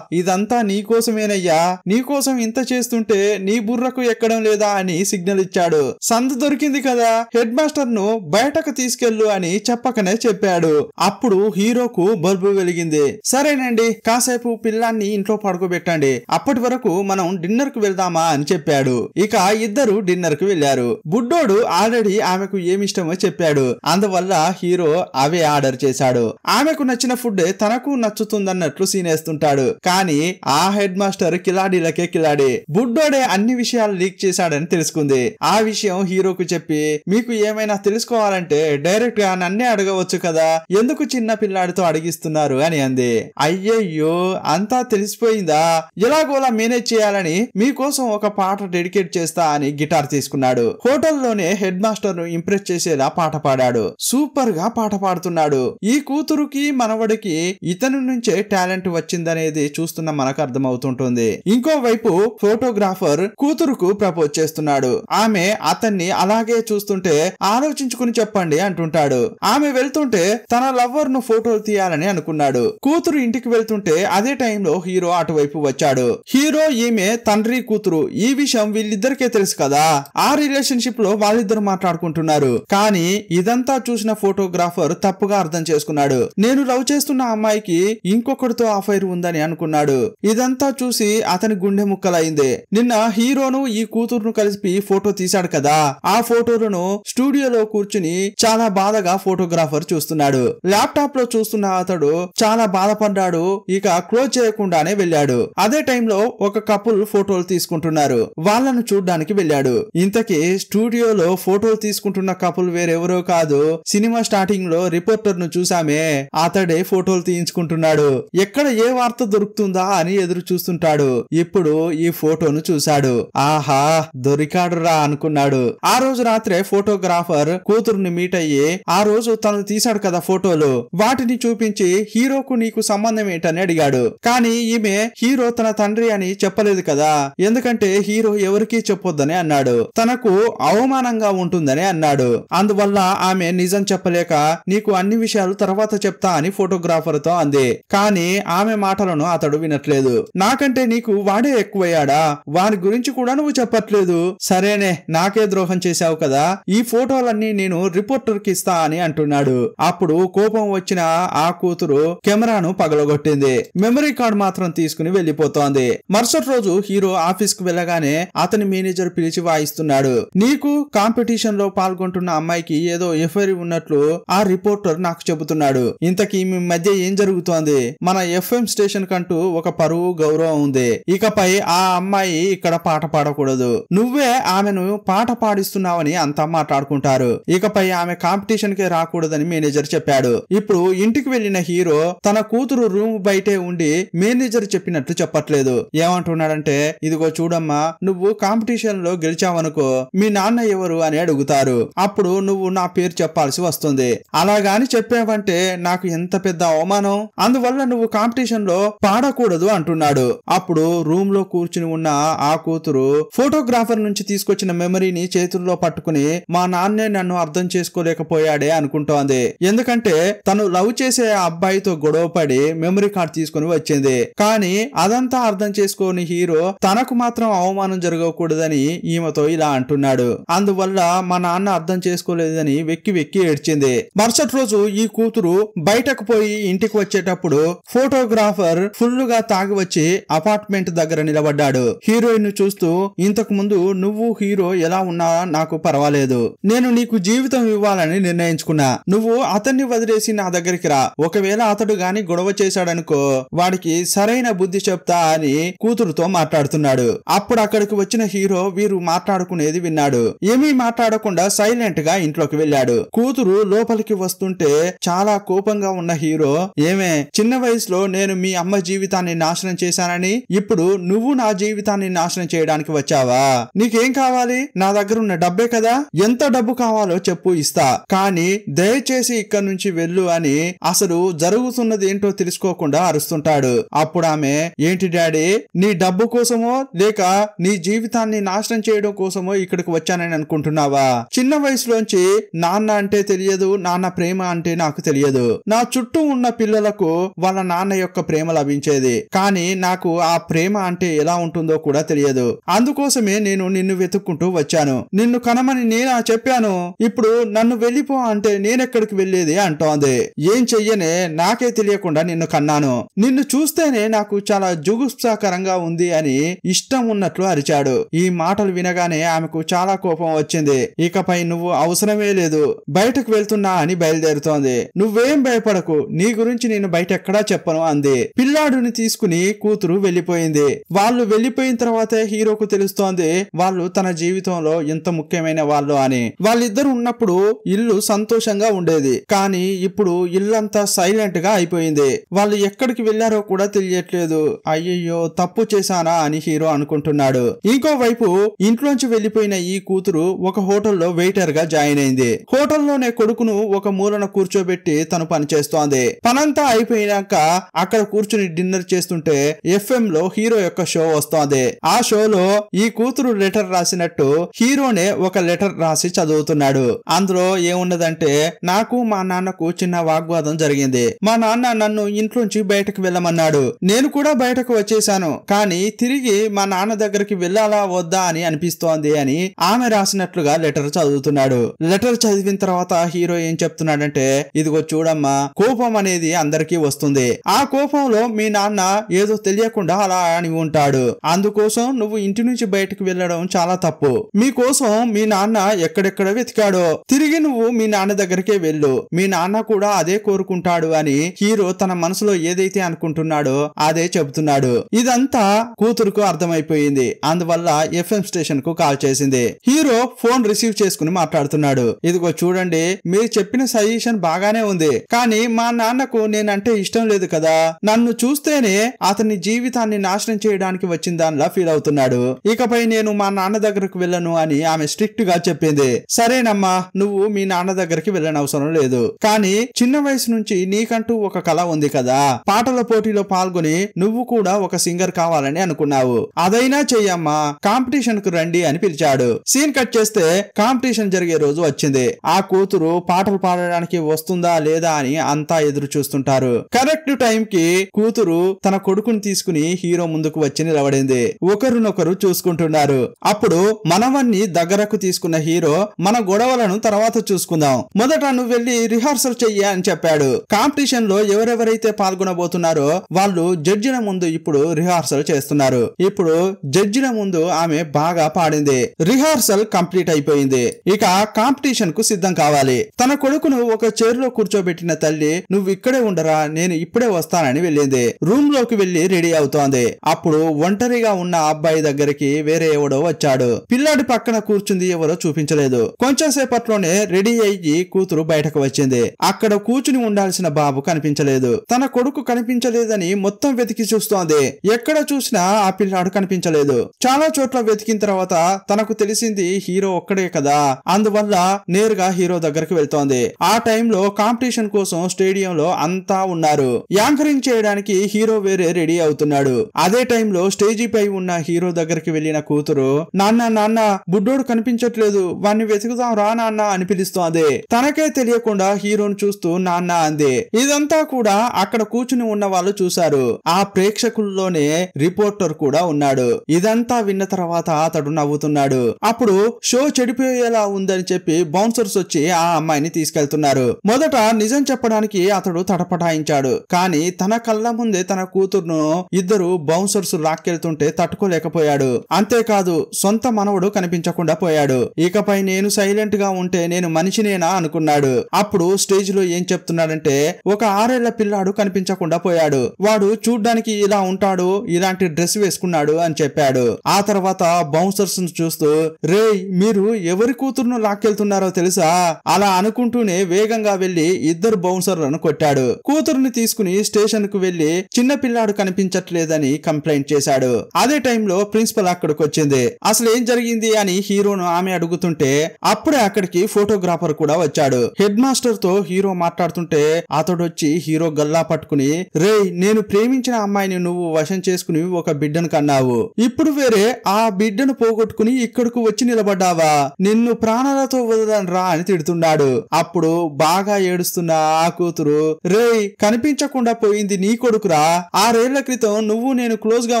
ఇదంతా నీకోసమేనయ్యా, నీకోసం ఇంత చేస్తుంటే నీ బుర్రకు ఎక్కడం లేదా అని సిగ్నల్ ఇచ్చాడు. సందు దొరికింది కదా, హెడ్ మాస్టర్ ను బయటకు తీసుకెళ్ళు అని చెప్పకనే చెప్పాడు. అప్పుడు హీరోకు బల్బు వెలిగింది. సరేనండి, కాసేపు పిల్లాన్ని ఇంట్లో పడుకోబెట్టండి, అప్పటి వరకు మనం డిన్నర్ కు వెళ్దామా అని చెప్పాడు. ఇక ఇద్దరు డిన్నర్ కు వెళ్లారు. బుడ్డోడు ఆల్రెడీ ఆమెకు ఏమిష్టమో చెప్పాడు. అందువల్ల హీరో అవే ఆర్డర్ చేశాడు. ఆమెకు నచ్చిన ఫుడ్ తనకు నచ్చుతుందన్నట్లు సీనేస్తుంటాడు. కానీ ఆ హెడ్ మాస్టర్ కిలాడీలకే కిలాడి. బుడ్డోడే అన్ని విషయాలు లీక్ చేశాడని తెలుసుకుంది. ఆ విషయం హీరోకు చెప్పి, మీకు ఏమైనా తెలుసుకోవాలంటే డైరెక్ట్ గా నన్నే అడగవచ్చు కదా, ఎందుకు చిన్న పిల్లాడితో అడిగిస్తున్నారు అని అంది. అయ్యయ్యో, అంతా తెలిసిపోయిందా, ఎలాగోలా మేనేజ్ చేయాలని మీకోసం ఒక పాట డెడికేట్ చేస్తా అని గిటార్ తీసుకున్నాడు. హోటల్లోనే హెడ్ మాస్టర్ ను ఇంప్రెస్ చేసేలా పాట పాడాడు. సూపర్ గా పాట పాడుతున్నాడు. ఈ కూతురుకి మనవడికి ఇతని నుంచే టాలెంట్ వచ్చిందనేది చూస్తున్న మనకు అర్థమవుతుంటుంది. ఇంకోవైపు ఫోటోగ్రాఫర్ కూతురుకు ప్రపోజ్ చేస్తున్నాడు. ఆమె అతన్ని అలాగే చూస్తుంటే ఆలోచించుకుని చెప్పండి అంటుంటాడు. ఆమె వెళ్తుంటే తన లవ్వర్ ను ఫోటోలు తీయాలని అనుకున్నాడు. కూతురు ఇంటికి వెళ్తుంటే అదే టైంలో హీరో అటువైపు వచ్చాడు. హీరో ఈమె తండ్రి కూతురు, ఈ విషయం వీళ్ళిద్దరికే తెలుసు కదా. ఆ రిలేషన్షిప్ లో వాళ్ళిద్దరు మాట్లాడుకుంటున్నారు. కానీ ఇదంతా చూసిన ఫోటోగ్రాఫర్ తప్పుగా అర్థం చేసుకున్నాడు. నేను లవ్ చేస్తున్న అమ్మాయికి ఇంకొకరితో అఫైర్ ఉందని అనుకున్నాడు. ఇదంతా చూసి అతని గుండె ముక్కలైంది. నిన్న హీరోను ఈ కూతురును కలిపి ఫోటో తీశాడు కదా, ఆ ఫోటోలను స్టూడియోలో కూర్చుని చాలా బాధగా ఫోటోగ్రాఫర్ చూస్తున్నాడు. ల్యాప్టాప్ లో చూస్తున్న అతడు చాలా బాధపడ్డాడు. ఇక క్లోజ్ చేయకుండానే వెళ్ళాడు. అదే టైంలో ఒక కపుల్ ఫోటోలు తీసుకుంటున్నారు. వాళ్ళను చూడ్డానికి వెళ్ళాడు. ఇంతకీ స్టూడియోలో ఫోటోలు తీసుకుంటున్న కపుల్ వేరెవరో కాదు, సినిమా స్టార్టింగ్ లో రిపోర్టర్ ను చూసామే, అతడే ఫోటోలు తీయించుకుంటున్నాడు. ఎక్కడ ఏ వార్త దొరుకుతుందా అని ఎదురు చూస్తుంటాడు. ఇప్పుడు ఈ ఫోటోను చూశాడు. ఆహా, దొరికాడురా అనుకున్నాడు. ఆ రోజు రాత్రే ఫోటోగ్రాఫర్ కూతురుని మీట్ అయ్యి, ఆ రోజు తను తీశాడు కదా ఫోటోలు, వాటిని చూపించి హీరోకు నీకు సంబంధం ఏంటని అడిగాడు. కానీ ఈమె హీరో తన తండ్రి అని చెప్పలేదు కదా, ఎందుకంటే హీరో ఎవరికీ చెప్పొద్దని అన్నాడు, తనకు అవమానంగా ఉంటుందని అన్నాడు. అందువల్ల ఆమె నిజం చెప్పలేక నీకు అన్ని విషయాలు తర్వాత చెప్తా అని ఫోటోగ్రాఫర్ తో అంది. కానీ ఆమె మాటలను అతడు వినట్లేదు. నాకంటే నీకు వాడే ఎక్కువయ్యాడా, వారి గురించి కూడా నువ్వు చెప్పట్లేదు, సరేనే నాకే ద్రోహం చేశావు కదా, ఈ ఫోటోలన్నీ నేను రిపోర్టర్ కి ఇస్తా అని అంటున్నాడు. అప్పుడు కోపం వచ్చిన ఆ కూతురు కెమెరాను పగలగొట్టింది. మెమరీ కార్డ్ మాత్రం తీసుకుని వెళ్లిపోతోంది. మరుసటి రోజు హీరో ఆఫీస్ కు వెళ్ళగానే అతని మేనేజర్ పిలిచి వాయిస్తున్నాడు. నీకు కాంపిటీషన్ లో పాల్గొంటున్న అమ్మాయికి ఏదో ఎఫ్ఐఆర్ ఉన్నట్లు ఆ రిపోర్టర్ నాకు చెబుతున్నాడు. ఇంతకీ మీ మధ్య ఏం జరుగుతోంది? మన ఎఫ్ఎం స్టేషన్ కంటూ ఒక పరువు గౌరవం ఉంది. ఇకపై ఆ అమ్మాయి ఇక్కడ పాట పాడకూడదు. నువ్వే ఆమెను పాట పాడిస్తున్నావని అంతా మాట్లాడుకుంటారు. ఇకపై ఆమె కాంపిటీషన్ కి రాకూడదని మేనేజర్ చెప్పాడు. ఇప్పుడు ఇంటికి వెళ్లిన హీరో తన కూతురు రూమ్ బయటే ఉండి మేనేజర్ చెప్పినట్లు చెప్పట్లేదు. ఏమంటున్నాడంటే, ఇదిగో చూడమ్మా, నువ్వు కాంపిటీషన్ లో గెలిచావనుకో మీ నాన్న ఎవరు అని అడుగుతారు. అప్పుడు నువ్వు నా పేరు చెప్పాల్సి వస్తుంది. అలాగాని చెప్పావంటే నాకు ఎంత పెద్ద అవమానం, అందువల్ల నువ్వు కాంపిటీషన్ లో పాడకూడదు అంటున్నాడు. అప్పుడు రూమ్ లో కూర్చుని ఉన్న ఆ కూతురు ఫోటోగ్రాఫర్ నుంచి తీసుకొచ్చిన మెమరీని చేతుల్లో పట్టుకుని మా నాన్నే నన్ను అర్థం చేసుకోలేకపోయాడే అనుకుంటోంది. ఎందుకంటే తను లవ్ చేసే అబ్బాయితో గొడవ పడి మెమరీ కార్డ్ తీసుకుని వచ్చింది. కానీ అదంతా అర్థం చేసుకోని హీరో తనకు మాత్రం అవమానం జరగకూడదని ఈమెతో ఇలా అంటున్నాడు. అందువల్ల మా నాన్న అర్థం చేసుకోలేదని వెక్కి వెక్కి ఏడ్చింది. మరుసటి రోజు ఈ కూతురు బయటకు పోయి ఇంటికి వచ్చేటప్పుడు ఫోటోగ్రాఫర్ ఫుల్ గా తాగి వచ్చి అపార్ట్మెంట్ దగ్గర నిలబడ్డాడు. హీరోయిన్ చూస్తూ, ఇంతకు ముందు నువ్వు హీరో ఎలా ఉన్నా నాకు పర్వాలేదు, నేను నీకు జీవితం ఇవ్వాలని నిర్ణయించుకున్నా. నువ్వు అతన్ని వదిలేసి నా దగ్గరికి రా. ఒకవేళ అతడు గాని గొడవ చేశాడనుకో వాడికి సరైన బుద్ధి చెప్తా అని కూతురుతో మాట్లాడుతున్నాడు. అప్పుడు అక్కడికి వచ్చిన హీరో వీరు మాట్లాడుకునేది విన్నాడు. ఏమీ మాట్లాడకుండా సైలెంట్ గా ఇంట్లోకి వెళ్ళాడు. కూతురు లోపలికి వస్తుంటే చాలా కోపంగా ఉన్న హీరో, ఏమే చిన్న వయసులో నేను మీ అమ్మ జీవితాన్ని నాశనం చేశానని ఇప్పుడు నువ్వు నా జీవితాన్ని నాశనం చేయడానికి వచ్చావా? నీకేం కావాలి? నా దగ్గర ఉన్న డబ్బే కదా, ఎంత డబ్బు కావాలో చెప్పు ఇస్తా, కానీ దయచేసి ఇక్కడి నుంచి వెళ్ళు అని అసలు జరుగుతున్నది ఏంటో తెలుసుకోకుండా అరుస్తుంటాడు. అప్పుడు ఆమె, ఏంటి డాడీ, నీ డబ్బు కోసమో లేక నీ జీవితాన్ని నాశనం చేయడం కోసమో ఇక్కడికి వచ్చానని అనుకుంటున్నావా? చిన్న వయసులోంచి నాన్న అంటే తెలియదు, నాన్న ప్రేమ అంటే నాకు తెలియదు. నా చుట్టూ ఉన్న పిల్లలకు వాళ్ళ నాన్న యొక్క ప్రేమ లభించేది, కానీ నాకు ఆ ప్రేమ అంటే ఎలా ఉంటుందో కూడా తెలియదు. అందుకోసమే నేను నిన్ను వెతుక్కుంటూ వచ్చాను. నిన్ను కనమని నేనా చెప్పాను, ఇప్పుడు నన్ను వెళ్ళిపో అంటే నేనెక్కడికి వెళ్ళేది అంటోంది. ఏం చెయ్యనే, నాకే తెలియకుండా నిన్ను కన్నాను. నిన్ను చూస్తేనే నాకు చాలా జుగుప్సాకరంగా ఉంది అని ఇష్టం ఉన్నట్లు అరిచాడు. ఈ మాటలు వినగానే ఆమెకు చాలా కోపం వచ్చింది. ఇకపై నువ్వు అవసరమే లేదు, బయటకు వెళ్తున్నా అని బయలుదేరుతోంది. నువ్వేం భయపడకు, నీ గురించి నేను బయట ఎక్కడా చెప్పను అంది. పిల్లాడుని తీసుకుని కూతురు వెళ్లిపోయింది. వాళ్ళు వెళ్లిపోయిన తర్వాతే హీరోకు తెలుస్తోంది వాళ్ళు తన జీవితంలో ఎంత ముఖ్యమైన వాళ్ళు అని. వాళ్ళిద్దరు ఉన్నప్పుడు ఇల్లు సంతోషంగా ఉండేది, కానీ ఇప్పుడు ఇల్లంతా సైలెంట్ గా అయిపోయింది. వాళ్ళు ఎక్కడికి వెళ్లారో కూడా తెలియట్లేదు. అయ్యయ్యో, తప్పు చేశానా అని హీరో అనుకుంటున్నాడు. ఇంకోవైపు ఇంట్లోంచి వెళ్లిపోయిన ఈ కూతురు ఒక హోటల్లో వెయిటర్ గా జాయిన్ అయింది. హోటల్లోనే కొడుకును ఒక మూలన కూర్చోబెట్టి తను పనిచేస్తోంది. పనంతా అయిపోయినాక అక్కడ కూర్చుని డిన్నర్ చేస్తుంటే FM లో హీరో యొక్క షో వస్తోంది. ఆ షోలో ఈ కూతురు లెటర్ రాసినట్టు హీరోనే ఒక లెటర్ రాసి చదువుతున్నాడు. అందులో ఏమున్నదంటే, నాకు మా నాన్నకు చిన్న వాగ్వాదం జరిగింది. మా నాన్న నన్ను ఇంట్లోంచి బయటకు వెళ్ళమన్నాడు. నేను కూడా బయటకు వచ్చేసాను, కానీ తిరిగి మా నాన్న దగ్గరికి వెళ్ళాలా వద్దా అని అనిపిస్తోంది అని ఆమె రాసినట్లుగా లెటర్ చదువుతున్నాడు. లెటర్ చదివిన తర్వాత హీరో ఏం చెప్తున్నాడంటే, ఇదిగో చూడమ్మా, కోపం అనేది అందరికీ వస్తుంది. ఆ కోపంలో మీ నాన్న ఏదో తెలియకుండా అలా అని ఉంటాడు. అందుకోసం నువ్వు ఇంటి నుంచి బయటకు వెళ్ళడం చాలా తప్పు. మీకోసం మీ నాన్న ఎక్కడెక్కడ వెతికాడో తిరిగి నువ్వు మీ నాన్న దగ్గరికే వెళ్ళు. మీ నాన్న కూడా అదే కోరుకుంటాడు అని హీరో తన మనసులో ఏదైతే అనుకుంటున్నాడో అదే చెబుతున్నాడు. ఇదంతా కూతురుకు అర్థమైపోయింది. అందువల్ల FM స్టేషన్ కు కాల్ చేసింది. హీరో ఫోన్ రిసీవ్ చేసుకుని మాట్లాడుతున్నాడు. ఇదిగో చూడండి, మీరు చెప్పిన సజెషన్ బాగానే ఉంది, కానీ మా నాన్నకు నేనంటే ఇష్టం లేదు కదా. నన్ను చూస్తేనే అతని జీవితాన్ని నాశనం చేయడానికి వచ్చిన దానిలా ఫీల్ అవుతున్నాడు. ఇకపై నేను మా నాన్న దగ్గరకు వెళ్ళను అని ఆమె స్ట్రిక్ట్ గా చెప్పింది. సరేనమ్మా, నువ్వు మీ నాన్న దగ్గరికి వెళ్ళనవసరం లేదు, కానీ చిన్న వయసు నుంచి నీకంటూ ఒక కళ ఉంది కదా, పాటల పోటీలో పాల్గొని నువ్వు కూడా ఒక సింగర్ కావాలని అనుకున్నావు. అదైనా చెయ్యమ్మా, కాంపిటీషన్ కు రండి అని పిలిచాడు. సీన్ కట్ చేస్తే కాంపిటీషన్ జరిగే రోజు వచ్చింది. ఆ కూతురు పాటలు పాడడానికి వస్తుందా లేదా అని అంతా ఎదురు చూస్తుంటారు. కరెక్ట్ టైం కి కూతురు తన కొడుకుని తీసుకుని హీరో ముందుకు వచ్చి నిలబడింది. ఒకరినొకరు చూసుకుంటున్నారు. అప్పుడు మనవన్ని దగ్గరకు తీసుకున్న హీరో, మన గొడవలను తర్వాత చూసుకుందాం, మొదట నువ్వు వెళ్లి రిహార్సల్ చెయ్యి అని చెప్పాడు. కాంపిటీషన్ లో ఎవరెవరైతే పాల్గొనబోతున్నారో వాళ్ళు జడ్జిల ముందు ఇప్పుడు రిహార్సల్ చేస్తున్నారు. ఇప్పుడు జడ్జిల ముందు ఆమె బాగా పాడింది. రిహార్సల్ కంప్లీట్ అయిపోయింది. ఇక కాంపిటీషన్ కు సిద్ధం కావాలి. తన కొడుకును ఒక చైర్ లో కూర్చోబెట్టిన తల్లి, నువ్వు ఇక్కడే ఉండరా, నేను ఇప్పుడే వస్తానని వెళ్ళింది. రూమ్ లోకి వెళ్లి రెడీ అవుతోంది. అప్పుడు ఒంటరిగా ఉన్న అబ్బాయి దగ్గరికి వేరే ఎవడో వచ్చాడు. పిల్లాడి పక్కన కూర్చుంది ఎవరో చూపించలేదు. కొంచెం సేపట్లోనే రెడీ అయ్యి కూతురు బయటకు వచ్చింది. అక్కడ కూర్చుని ఉండాల్సిన బాబు కనిపించలేదు. తన కొడుకు కనిపించలేదని మొత్తం వెతికి చూస్తోంది. ఎక్కడ చూసినా ఆ పిల్లాడు కనిపించలేదు. చాలా చోట్ల వెతికిన తర్వాత తనకు తెలిసింది హీరో ఒక్కడే కదా, అందువల్ల నేరుగా హీరో దగ్గరికి వెళ్తోంది. ఆ టైంలో కాంపిటీషన్ కోసం స్టేడియంలో అంతా ఉన్నారు. యాంకరింగ్ చేయడానికి హీరో వేరే రెడీ అవుతున్నాడు. అదే టైంలో స్టేజీ పై ఉన్న హీరో దగ్గరికి వెళ్లిన కూతురు నాన్న బుడ్డోడు కనిపించట్లేదు, వాణ్ణి వెతుకుదాం రా నాన్న అని పిలుస్తోంది. తనకే తెలియకుండా హీరోను చూస్తూ నాన్న అంది. ఇదంతా కూడా అక్కడ కూర్చుని ఉన్న వాళ్ళు చూశారు. ఆ ప్రేక్షకుల్లోనే రిపోర్టర్ కూడా ఉన్నాడు. ఇదంతా విన్న తర్వాత అతడు నవ్వుతున్నాడు. అప్పుడు షో చెడిపోయేలా ఉందని చెప్పి బౌన్సర్స్ వచ్చి ఆ అమ్మాయిని తీసుకెళ్తున్నారు. మొదట నిజం చెప్పడానికి అతడు తటపటాయించాడు. కానీ తన కళ్ళ ముందే తన కూతురును ఇద్దరు బౌన్సర్స్ లాక్కెళ్తుంటే తట్టుకోలేకపోయాడు. అంతేకాదు సొంత మనవడు కనిపించకుండా పోయాడు. ఇకపై నేను సైలెంట్ గా ఉంటే నేను మనిషినేనా అనుకున్నాడు. అప్పుడు స్టేజ్ లో ఏం చెప్తున్నాడంటే ఒక 6 ఏళ్ల పిల్లాడు కనిపించకుండా పోయాడు. వాడు చూడ్డానికి ఇలా ఉంటాడు, ఇలాంటి డ్రెస్ వేసుకున్నాడు అని చెప్పాడు. ఆ తర్వాత బౌన్సర్స్ చూస్తూ రేయ్ మీరు ఎవరి కూతురును లాక్కెళ్తున్నారో తెలుసా అలా అనుకుంటూనే వేగంగా వెళ్లి ఇద్దరు బౌన్సర్లను కొట్టాడు. కూతురుని తీసుకుని స్టేషన్ కు వెళ్లి చిన్న పిల్లాడు కనిపించట్లేదని కంప్లైంట్ చేశాడు. అదే టైంలో ప్రిన్సిపల్ అక్కడికి వచ్చింది. అసలు ఏం జరిగింది అని హీరోను ఆమె అడుగుతుంటే అప్పుడే అక్కడికి ఫోటోగ్రాఫర్ కూడా వచ్చాడు. హెడ్ మాస్టర్ తో హీరో మాట్లాడుతుంటే అతడు వచ్చి హీరో గల్లా పట్టుకుని రేయ్ నేను ప్రేమించిన అమ్మాయిని నువ్వు వశం చేసుకుని ఒక బిడ్డను కన్నావు, ఇప్పుడు వేరే ఆ బిడ్డను పోగొట్టుకుని ఇక్కడకు వచ్చి నిలబడ్డావా, నిన్ను ప్రాణాలతో వదలను రా అని తిడుతున్నాడు. అప్పుడు బాగా ఏడుస్తున్న ఆ కూతురు రేయ్ కనిపించకుండా పోయింది నీ కొడుకురా, 6 ఏళ్ల క్రితం నువ్వు నేను క్లోజ్ గా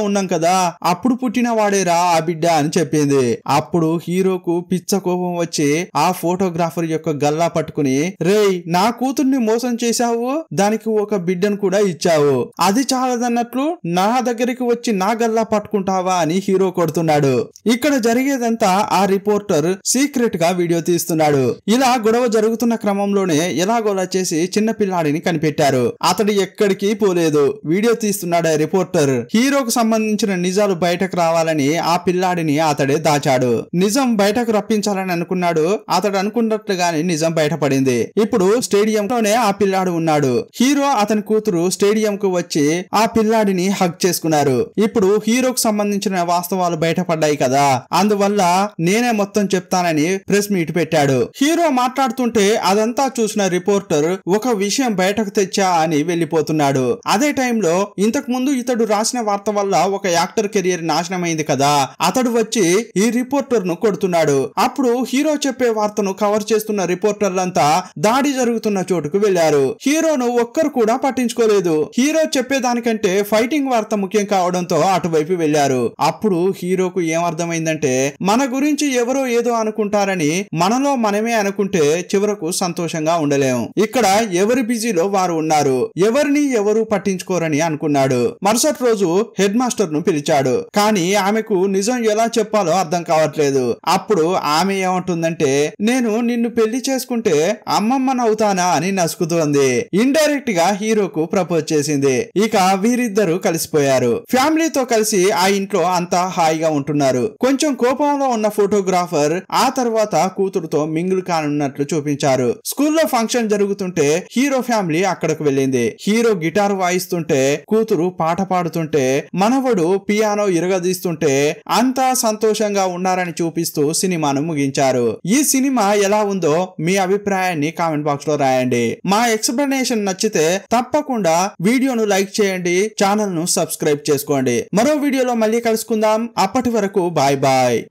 ఉన్నాం కదా, అప్పుడు పుట్టిన వాడేరా ఆ బిడ్డ అని చెప్పింది. అప్పుడు హీరోకు పిచ్చ కోపం వచ్చి ఆ ఫోటోగ్రాఫర్ యొక్క గల్లా పట్టుకుని రేయ్ నా కూతుర్ని మోసం చేశావు, దానికి ఒక బిడ్డను కూడా ఇచ్చావు, అది చాలదన్నట్లు నా దగ్గరికి వచ్చి నా గల్లా పట్టుకుంటావా అని హీరో కొడుతున్నాడు. ఇక్కడ జరిగేదంతా ఆ రిపోర్టర్ సీక్రెట్ గా వీడియో తీస్తున్నాడు. ఇలా గొడవ జరుగుతున్న క్రమంలోనే ఎలాగోలా చేసి చిన్న పిల్లాడిని కనిపెట్టారు. అతడు ఎక్కడికి పోలేదు, వీడియో తీస్తున్నాడు ఆ రిపోర్టర్. హీరోకు సంబంధించిన నిజాలు బయటకు రావాలని ఆ పిల్లాడిని అతడే దాచాడు. నిజం బయటకు రప్పించాలని అనుకున్నాడు. అతడు అనుకున్నట్లుగానే నిజం బయటపడింది. ఇప్పుడు స్టేడియంలోనే ఆ పిల్లాడు ఉన్నాడు. హీరో అతని కూతురు స్టేడియం కు వచ్చి ఆ పిల్లాడిని హగ్ చేసుకున్నారు. ఇప్పుడు హీరోకు సంబంధించిన వాస్తవాలు బయటపడ్డాయి కదా, అందువల్ల నేనే మొత్తం చెప్తానని ప్రెస్ మీట్ పెట్టాడు. హీరో మాట్లాడుతుంటే అదంతా చూసిన రిపోర్టర్ ఒక విషయం బయటకు తెచ్చా అని వెళ్లిపోతున్నాడు. అదే టైంలో ఇంతకు ముందు ఇతడు రాసిన వార్త వల్ల ఒక యాక్టర్ కెరియర్ నాశనమైంది కదా, అతడు వచ్చి ఈ రిపోర్టర్ ను కొడుతున్నాడు. అప్పుడు హీరో చెప్పే వార్తను కవర్ చేస్తున్న రిపోర్టర్లంతా దాడి జరుగుతున్న చోటుకు వెళ్లారు. హీరోను ఒక్కరు కూడా పట్టించుకోలేదు. హీరో చెప్పేదానికంటే ఫైటింగ్ వార్త ముఖ్యం కావడంతో అటువైపు వెళ్లారు. అప్పుడు హీరోకు ఏమర్థమైందంటే మన గురించి ఎవరో ఏదో అనుకుంటారని మనలో మనమే అనుకుంటే చివరకు సంతోషంగా ఉండలేం. ఇక్కడ ఎవరి బిజీలో వారు ఉన్నారు, ఎవరిని ఎవరు పట్టించుకోరని అనుకున్నాడు. మరుసటి రోజు హెడ్ మాస్టర్ ను పిలిచాడు. కానీ ఆమెకు నిజం ఎలా చెప్పాలో అర్థం కావట్లేదు. అప్పుడు ఆమె ఏమంటుందంటే నేను నిన్ను పెళ్లి చేసుకుంటే అమ్మమ్మనవుతానా అని నసుకుతోంది. ఇండైరెక్ట్ గా హీరోకు ప్రపోజ్ చేసింది. ఇక వీరిద్దరూ కలిసిపోయారు. ఫ్యామిలీతో కలిసి ఆ ఇంట్లో అంతా హాయిగా ఉంటున్నారు. కొంచెం కోపంలో ఉన్న ఫోటోగ్రాఫర్ ఆ తర్వాత కూతురుతో మింగిల్ కానున్నట్లు చూపించారు. స్కూల్లో ఫంక్షన్ జరుగుతుంటే హీరో ఫ్యామిలీ అక్కడకు వెళ్ళింది. హీరో గిటార్ వాయిస్తుంటే కూతురు పాట పాడుతుంటే మనవడు పియానో ఇరగదీస్తుంటే అంతా సంతోషంగా ఉన్నారని చూపిస్తూ సినిమాను ముగించారు. ఈ సినిమా ఎలా ఉందో మీ అభిప్రాయాన్ని కామెంట్ బాక్స్ లో రాయండి. మా ఎక్స్ప్లెనేషన్ నచ్చితే తప్పకుండా వీడియోను లైక్ చేయండి, ఛానల్ ను సబ్స్క్రైబ్ చేసుకోండి. మరో వీడియోలో మళ్ళీ కలుసుకుందాం. అప్పటి వరకు బాయ్ బాయ్.